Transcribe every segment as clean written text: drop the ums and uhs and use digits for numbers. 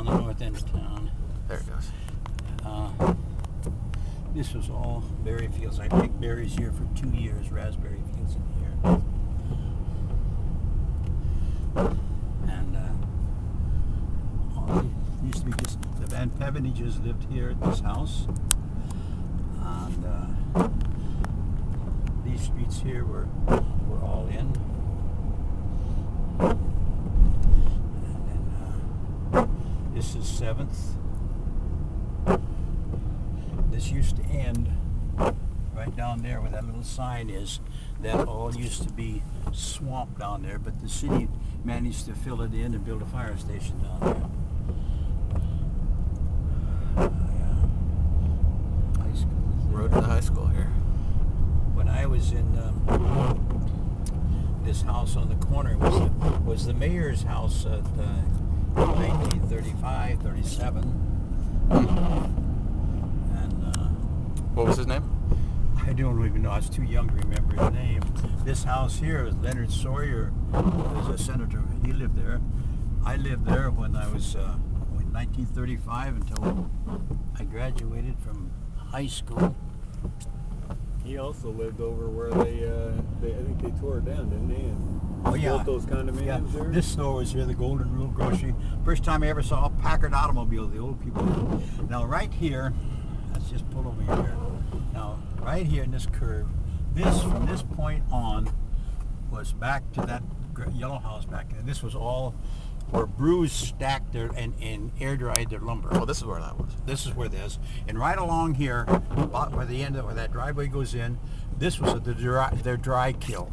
on the north end of town. There it goes. This was all berry fields. I picked berries here for 2 years, raspberry fields in here. And it used to be just the Van Pevenages lived here at this house. And these streets here were all in. And then this is 7th. This used to end right down there where that little sign is. That all used to be swamp down there, but the city managed to fill it in and build a fire station down there. High school. Road to the high school here. When I was in this house on the corner was the mayor's house at 1935, 37. What was his name? I don't even know. I was too young to remember his name. This house here is Leonard Sawyer, who was a senator. He lived there. I lived there when I was in 1935 until I graduated from high school. He also lived over where they I think they tore it down, didn't they? And built those condominiums there. This store was here, the Golden Rule Grocery. First time I ever saw a Packard automobile, the old people. Now right here, let's just pull over here. Now, right here in this curve, from this point on, was back to that yellow house back there. This was all where brews stacked their and air dried their lumber. Oh, this is where that was. This is where this. And right along here, about where the end of where that driveway goes in, this was their dry kill.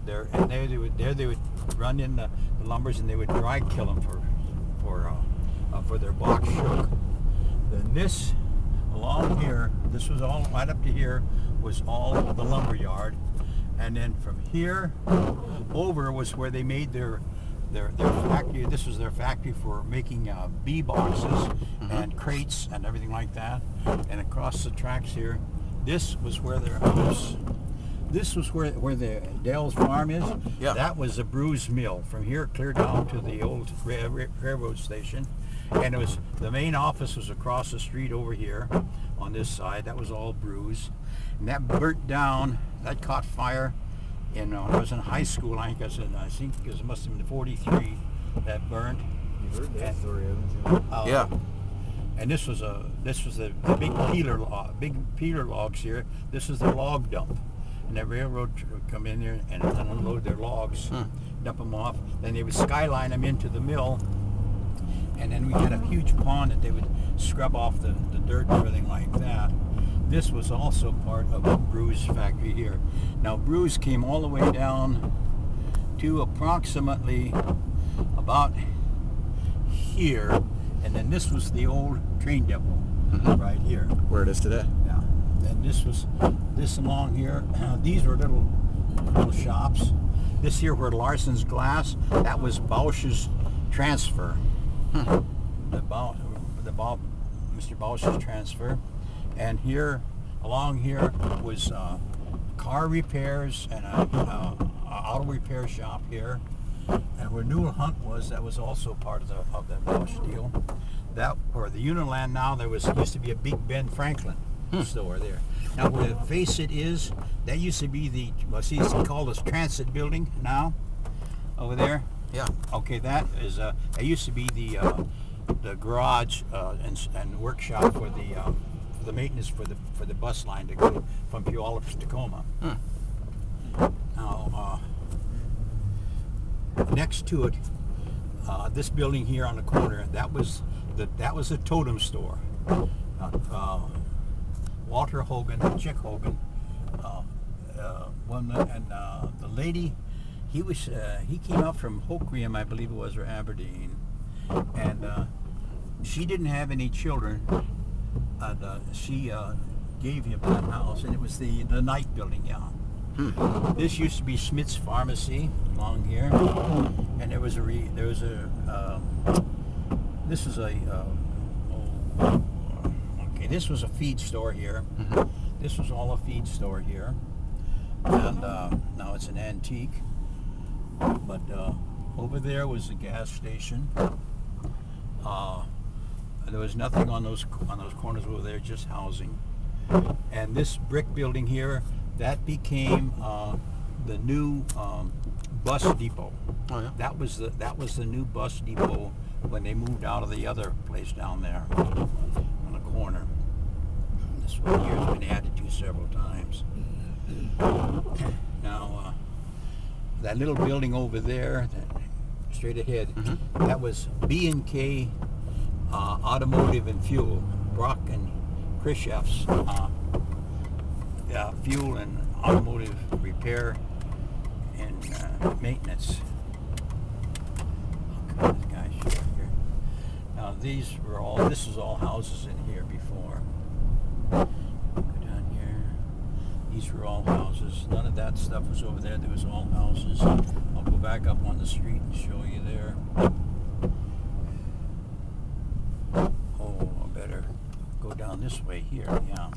There they would run in the lumbers and they would dry kill them for their box shook. Then this. Along here, this was all right up to here, was all the lumber yard, and then from here over was where they made their factory. This was their factory for making bee boxes and crates and everything like that. And across the tracks here, this was where their house. This was where the Dale's farm is. Yeah. That was a Brews mill from here clear down to the old railroad station. And it was the main office was across the street over here on this side. That was all Brews. And that burnt down, that caught fire when I was in high school. I think it must have been 43 that burnt. You heard that story, haven't you? Yeah. And this was the big peeler logs here. This was the log dump. And the railroad would come in there and unload their logs, dump them off. Then they would skyline them into the mill. And then we had a huge pond that they would scrub off the dirt and everything like that. This was also part of the Brews factory here. Now Brews came all the way down to approximately about here, and then this was the old train depot right here. Where it is today. Yeah. And this along here, these were little shops. This here were Larson's Glass. That was Bausch's transfer. Mr. Bausch's transfer. And here, along here, was car repairs and a auto repair shop here. And where Newell Hunt was, that was also part of the Bausch deal. That where the Uniland now, used to be a Big Ben Franklin store there. Now where the Facet is, that used to be it's called a transit building now, over there. Yeah. Okay, that used to be the garage and workshop for the maintenance for the bus line to go from Puyallup to Tacoma. Now, next to it, this building here on the corner, that was a totem store. Walter Hogan, Chick Hogan, and the lady. He came up from Hoquiam, I believe it was, or Aberdeen, and she didn't have any children, and she gave him that house, and it was the night building, yeah. This used to be Smith's Pharmacy along here, and this was a feed store here. This was all a feed store here, and now it's an antique. But over there was the gas station. There was nothing on those corners over there, just housing. And this brick building here, that became the new bus depot. Oh yeah. That was the new bus depot when they moved out of the other place down there on the corner. This one here has been added to several times. Now, that little building over there, straight ahead, that was B&K Automotive and Fuel, Brock and Khrushchev's fuel and automotive repair and maintenance. Oh, come on, this guy's short here. Now this was all houses in here before. Go down here. These were all houses. None of that stuff was over there. There was all houses. I'll go back up on the street and show you there. Oh, I better go down this way here, yeah.